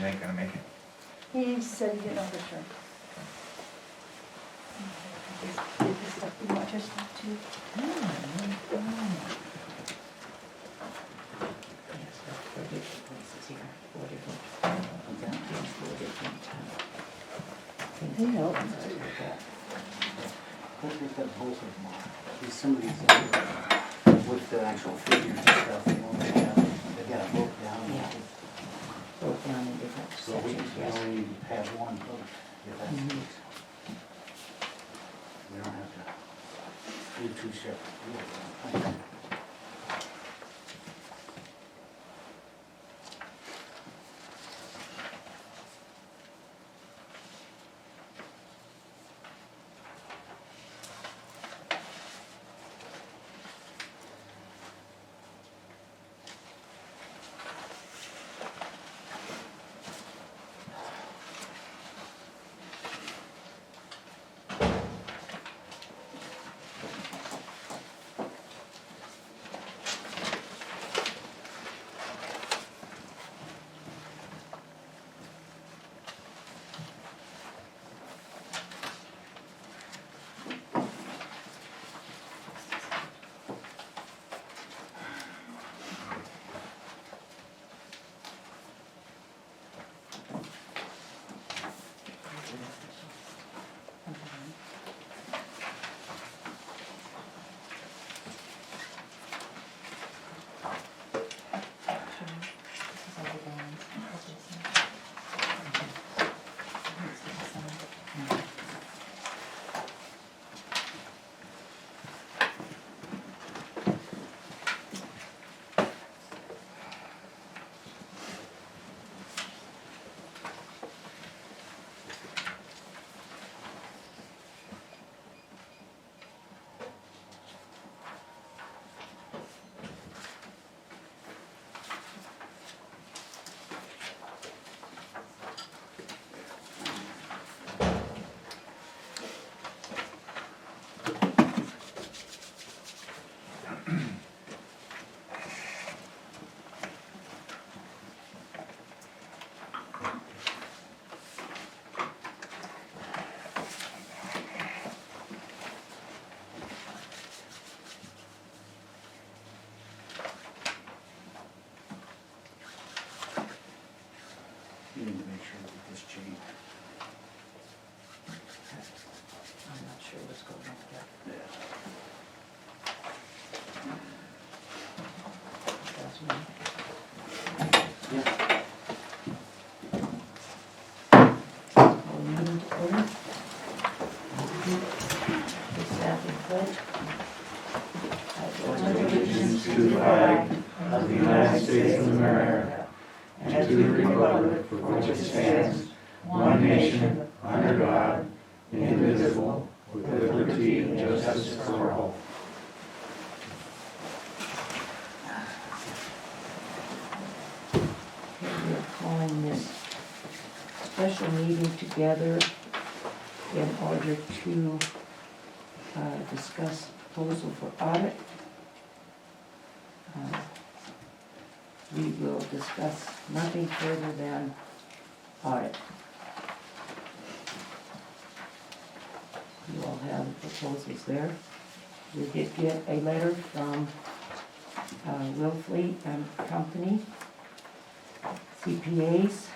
he ain't gonna make it. He said he didn't know for sure. Did this stuff, you want your stuff too? They help. Let's look at both of them on. See, some of these, with the actual figures and stuff, they got a book down. Yeah. Broke down in different So we sections, can yes. only have one book, if that's the Mhm. case. We don't have to do two separate deals. You need to make sure that this change. I'm not sure what's going on with that. That's me. Yeah. Call meeting to order. This Saturday pledge. I pledge allegiance To the flag of the United States of America and to the republic for which it stands, one nation, under God, indivisible, with liberty and justice for all. Okay, we are calling this special meeting together in order to discuss proposal for audit. We will discuss nothing further than audit. You all have the proposals there. We did get a letter from Wilfley and Company, CPAs,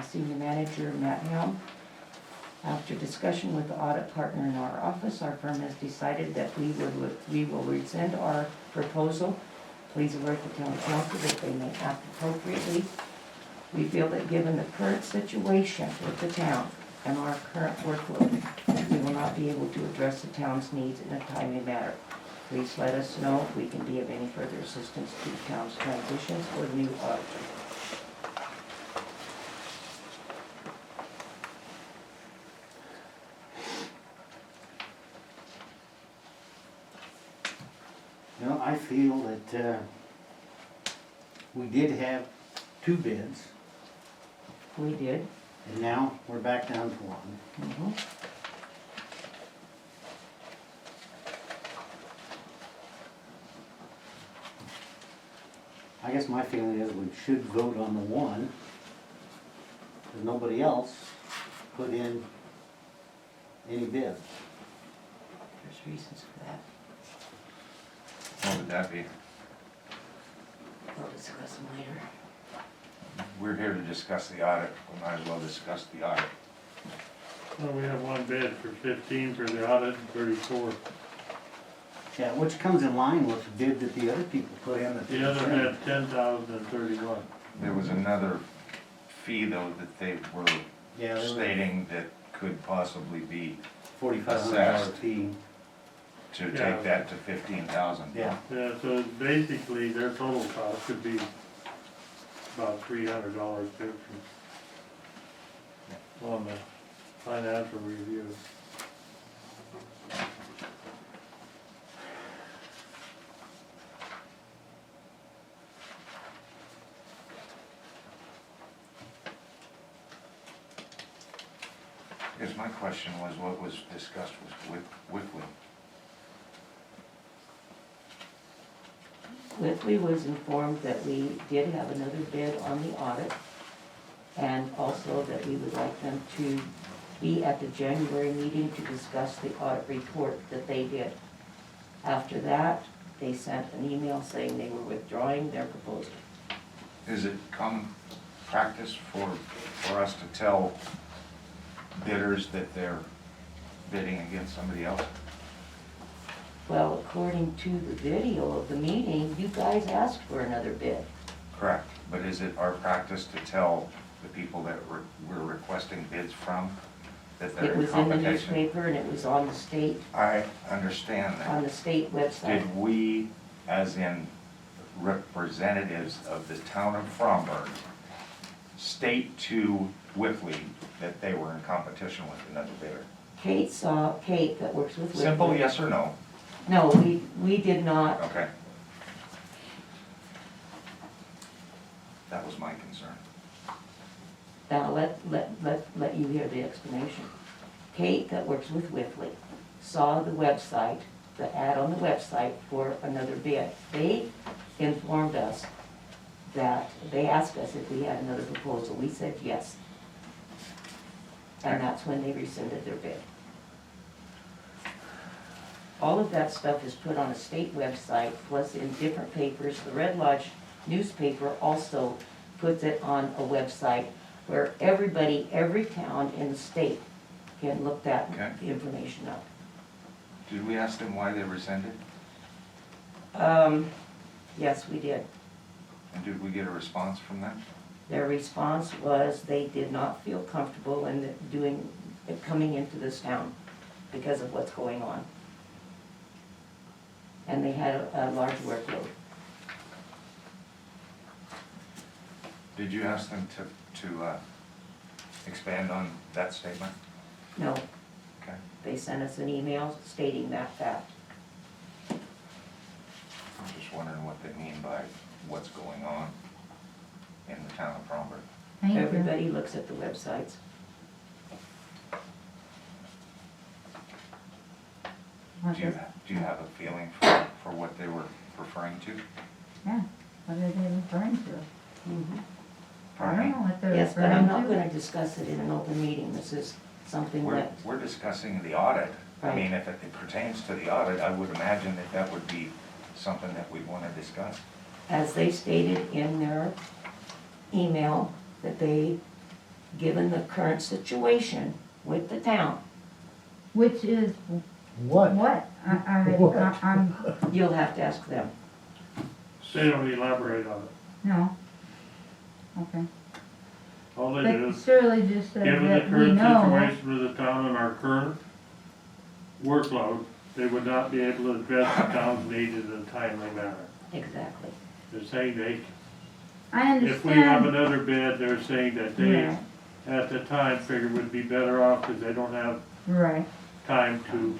Senior Manager Matt Helm. After discussion with the audit partner in our office, our firm has decided that we will rescind our proposal. Please alert the town council that they may act appropriately. We feel that given the current situation with the town and our current workload, we will not be able to address the town's needs in a timely manner. Please let us know if we can be of any further assistance to the town's transitions or new auditor. You know, I feel that we did have two bids, We did. and now we're back down to one. Mhm. I guess my feeling is we should vote on the one Cause nobody else put in any bid. There's reasons for that. What would that be? We'll discuss them later. We're here to discuss the audit, we might as well discuss the audit. Well, we have one bid for 15 for the audit and 34. Yeah, which comes in line with the bid that the other people put in. That they The other presented. had 10,031. There was another fee though that they were Yeah, they were stating that could possibly be $4,500 assessed. fee. to Yeah. take that to 15,000. Yeah, Yeah, so basically their total cost could be about $300 difference on the financial review. I guess my question was what was discussed with Whitley. Whitley was informed that we did have another bid on the audit, and also that we would like them to be at the January meeting to discuss the audit report that they did. After that, they sent an email saying they were withdrawing their proposal. Is it common practice for us to tell bidders that they're bidding against somebody else? Well, according to the video of the meeting, you guys asked for another bid. Correct, but is it our practice to tell the people that we're requesting bids from that they're It in was in the competition? newspaper and it was on the state, I understand on that. the state website. Did we, as in representatives of the town of Fromberg, state to Whitley that they were in competition with another bidder? Kate that works with Whitley. Simple yes or no? No, we did not. Okay. That was my concern. Now, let you hear the explanation. Kate, that works with Whitley, saw the website, the ad on the website for another bid. They informed us that, they asked us if we had another proposal. We said yes. And that's when they rescinded their bid. All of that stuff is put on a state website, plus in different papers. The Red Lodge newspaper also puts it on a website where everybody, every town in the state can look that Okay. information up. Did we ask them why they rescinded? Yes, we did. And did we get a response from them? Their response was they did not feel comfortable in coming into this town because of what's going on. And they had a large workload. Did you ask them to expand on that statement? No, Okay. they sent us an email stating that fact. I'm just wondering what they mean by what's going on in the town of Fromberg. Thank you. Everybody looks at the websites. Do you have a feeling for what they were referring to? Yeah, what are they referring to? I Pardon don't me? know what they're Yes, but I'm referring not to. gonna discuss it in an open meeting. This is something that, We're discussing the audit. I Right. mean, if it pertains to the audit, I would imagine that that would be something that we'd want to discuss. as they stated in their email, that they, given the current situation with the town, Which is What? what? I'm, you'll have to ask them. They don't elaborate on it. no. Okay. All they But do is, Shirley just said given the that we current know. situation with the town and our current workload, they would not be able to address the town's needs in a timely manner. Exactly. They're saying they, I if we have understand. another bid, they're saying that they, Right, at the time, figure would be better off because they don't have right. time to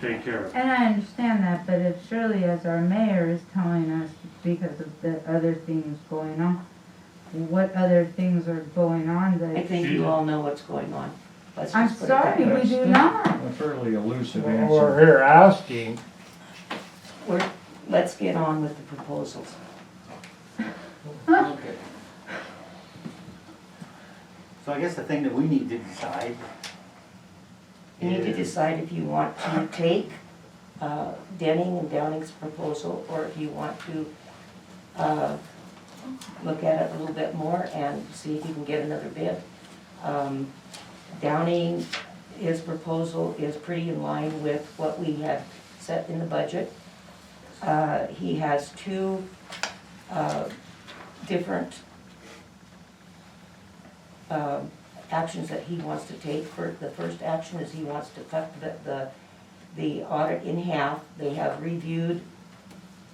take care of it. And I understand that, but if Shirley, as our mayor, is telling us because of the other things going on, what other things are going on I that? think you all know what's going on. Let's I'm just put it that sorry, way. we do not. A fairly elusive We're answer. here asking, Let's get on with the proposals. Okay. So I guess the thing that we need to decide. You need to is- decide if you want to take Denning and Downing's proposal, or if you want to look at it a little bit more and see if you can get another bid. Downing, his proposal is pretty in line with what we had set in the budget. He has two different actions that he wants to take. The first action is he wants to cut the audit in half. They have reviewed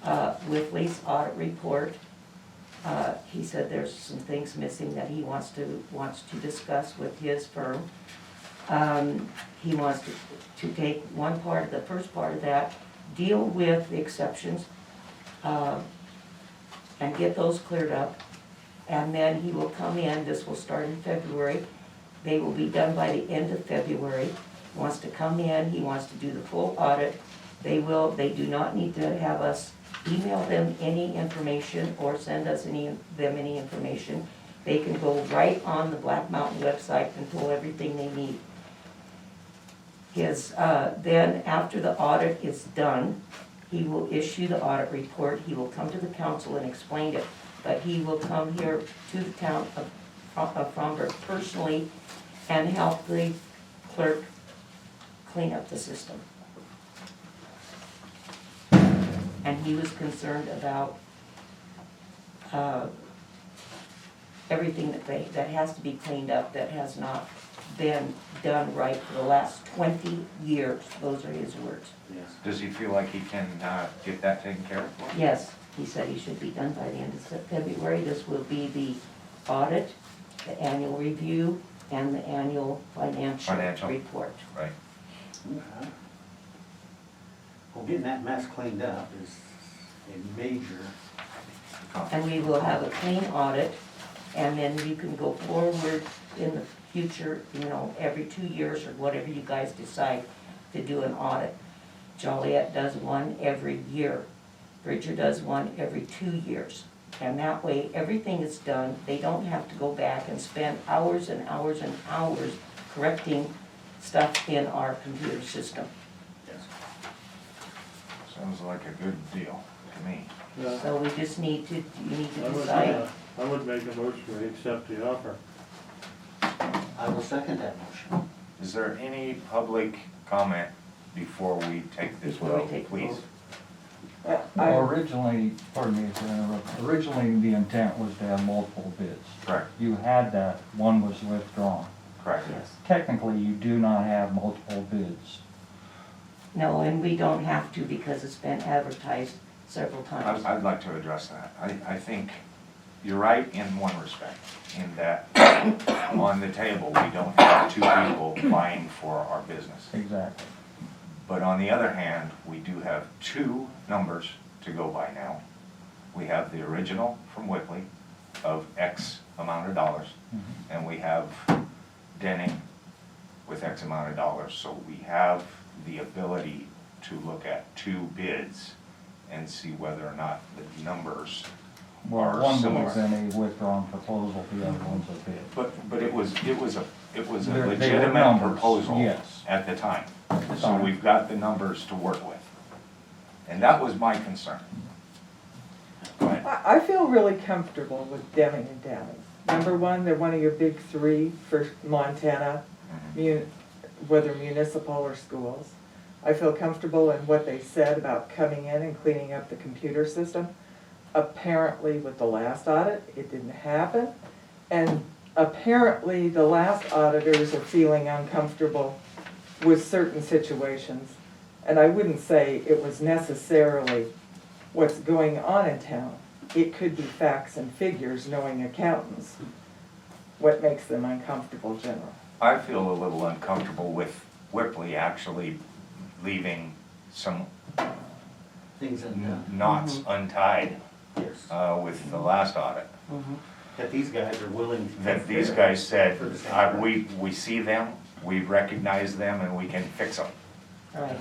Whitley's audit report. He said there's some things missing that he wants to discuss with his firm. He wants to take one part, the first part of that, deal with the exceptions, and get those cleared up. And then he will come in, this will start in February. They will be done by the end of February. He wants to come in, he wants to do the full audit. They do not need to have us email them any information or send us any information. They can go right on the Black Mountain website and pull everything they need. Then after the audit is done, he will issue the audit report. He will come to the council and explain it, but he will come here to the town of Fromberg personally and help the clerk clean up the system. And he was concerned about everything that has to be cleaned up that has not been done right for the last 20 years. Those are his words. Yes. Does he feel like he can get that taken care of? Yes, he said he should be done by the end of February. This will be the audit, the annual review, and the annual financial report. Right. Okay. Well, getting that mess cleaned up is a major, And we will have a clean audit, and then you can go forward in the future, every 2 years or whatever you guys decide to do an audit. Joliet does one every year. Bridger does one every 2 years. And that way, everything is done. They don't have to go back and spend hours and hours and hours correcting stuff in our computer system. yes. Sounds like a good deal to me. Yeah, So we just need to, you need I to would, decide. I would make a motion to accept the offer. I will second that motion. Is there any public comment before we take this Before we vote, take the please? vote. Well, originally, pardon me if I interrupt, originally the intent was to have multiple bids. Correct, You had that, one was withdrawn. correct. Yes. Technically, you do not have multiple bids. No, and we don't have to because it's been advertised several times. I'd like to address that. I think you're right in one respect, in that on the table, we don't have two people vying for our business. Exactly. But on the other hand, we do have two numbers to go by now. We have the original from Whitley of X amount of dollars, and we have Denning with X amount of dollars. So we have the ability to look at two bids and see whether or not the numbers Well, are one similar. was in a withdrawn proposal, the other one's a bid. But it was a They were legitimate numbers, proposal yes. at the time. the So time. we've got the numbers to work with. And that was my concern. Go ahead. I feel really comfortable with Deming and Downey. Number one, they're one of your big three for Montana, whether municipal or schools. I feel comfortable in what they said about coming in and cleaning up the computer system. Apparently with the last audit, it didn't happen. And apparently the last auditors are feeling uncomfortable with certain situations. And I wouldn't say it was necessarily what's going on in town. It could be facts and figures, knowing accountants, what makes them uncomfortable generally. I feel a little uncomfortable with Whipley actually leaving some Things in knots untied yes. with the last audit. That these guys are willing to. That take these care guys said, for the same price. we see them, we recognize them, and we can fix them. Right,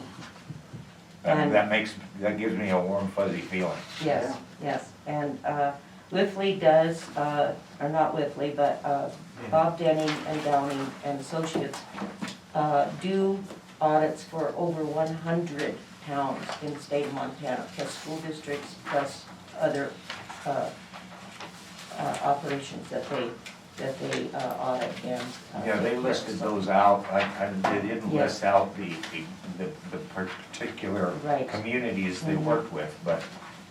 And And- that gives me a warm fuzzy feeling. yes, yes. And Whiffley does, or not Whiffley, but Bob Denning and Downing and Associates do audits for over 100 towns in the state of Montana, plus school districts, plus other operations that they audit and. Yeah, they take care listed of. those out, they didn't Yes. list out the particular Right. communities they Mhm. worked with, but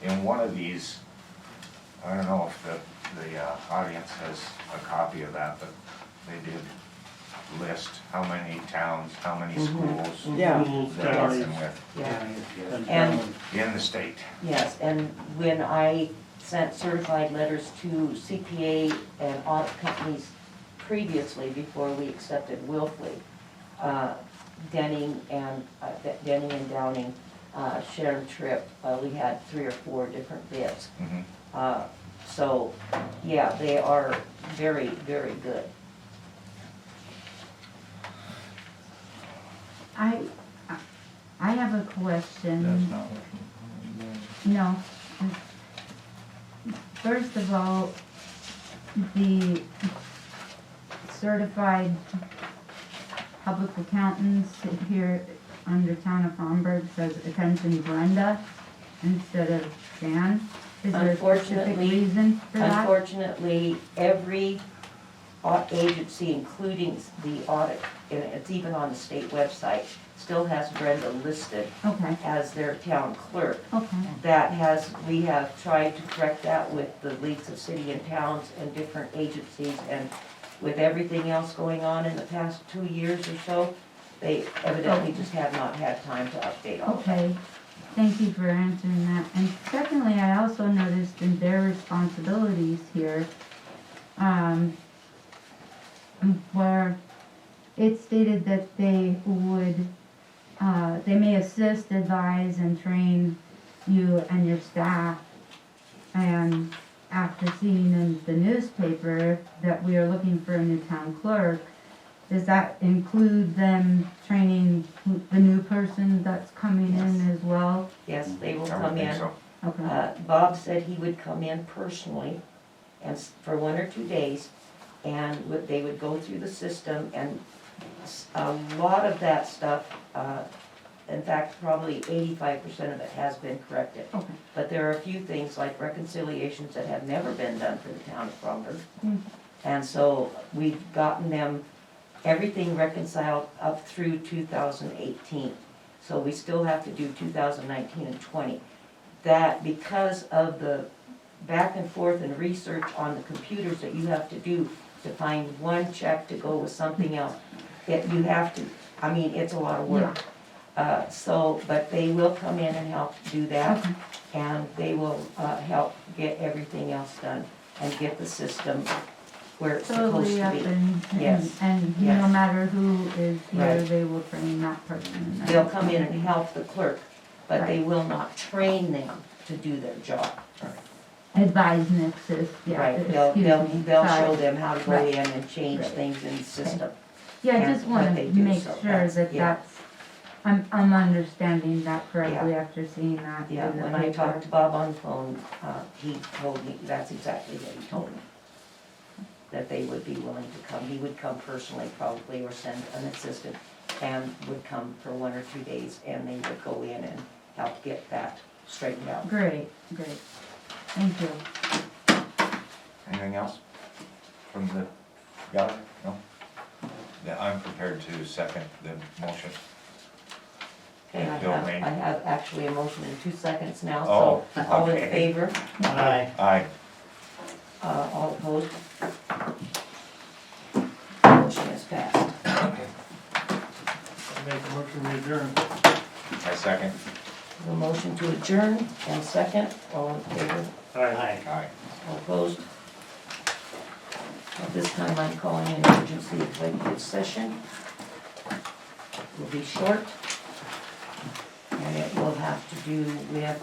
in one of these, I don't know if the audience has a copy of that, but they did list how many towns, how many Mhm. schools Yeah. Schools, they're counties, working with Yeah, and And- in the state. yes, and when I sent certified letters to CPA and audit companies previously, before we accepted Wilfley, Denning and Downing, Sharon Tripp, we had 3 or 4 different bids. Mhm. So, yeah, they are very, very good. I have a question. That's not what you. No. First of all, the certified public accountants here under Town of Fromberg says attention Brenda instead of Dan. Is there a specific Unfortunately- reason for that? Unfortunately, every agency, including the audit, and it's even on the state website, still has Brenda listed Okay, as their town clerk. okay. We have tried to correct that with the leagues of city and towns and different agencies, and with everything else going on in the past 2 years or so, they evidently just have not had time to update all of that. Okay, thank you for answering that. And secondly, I also noticed in their responsibilities here, where it stated that they would, they may assist, advise, and train you and your staff. And after seeing in the newspaper that we are looking for a new town clerk, does that include them training the new person that's coming in as well? Yes, they will I would come think in. so. Okay, Bob said he would come in personally and for 1 or 2 days, and they would go through the system, and a lot of that stuff, in fact, probably 85% of it has been corrected. okay. But there are a few things like reconciliations that have never been done for the town of Fromberg. Mm. And so we've gotten them, everything reconciled up through 2018. So we still have to do 2019 and 20. That, because of the back and forth and research on the computers that you have to do to find one check to go with something else, you have to, I mean, it's a lot of work. But they will come in and help do that, Okay. and they will help get everything else done and get the system where it's supposed Totally to up be. and, Yes. and no Yes. matter who is here, Right. they will train that person. They'll come in and help the clerk, but they will not train them to do their job. Advise and assist, yeah, Right, excuse me. they'll sorry. show them how to go Right. in and change Right. things in the system. Yeah, I and just what wanna they do, make so sure that's- that yeah. that's, I'm understanding that correctly after seeing that. Yeah, in the when I paper. talked to Bob on the phone, he told me, that's exactly what he told me. That they would be willing to come. He would come personally probably, or send an assistant, and would come for 1 or 2 days, and they would go in and help get that straightened out. Great, great. Thank you. Anything else from the gallery? No? Yeah, I'm prepared to second the motion. Okay, Bill made. I have actually a motion in 2 seconds now, Oh, so all in okay. favor, Aye. Aye. all opposed? Motion is passed. I make a motion to adjourn. I second. The motion to adjourn, and second, all in favor, Aye. Aye. all opposed? At this time, I'm calling an emergency executive session. It will be short, and it will have to do with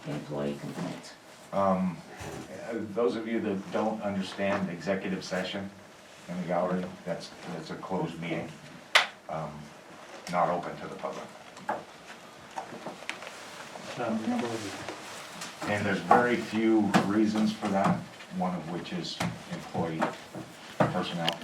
employee complaints. Those of you that don't understand executive session in the gallery, that's a closed meeting, not open to the public. And there's very few reasons for that, one of which is employee personnel.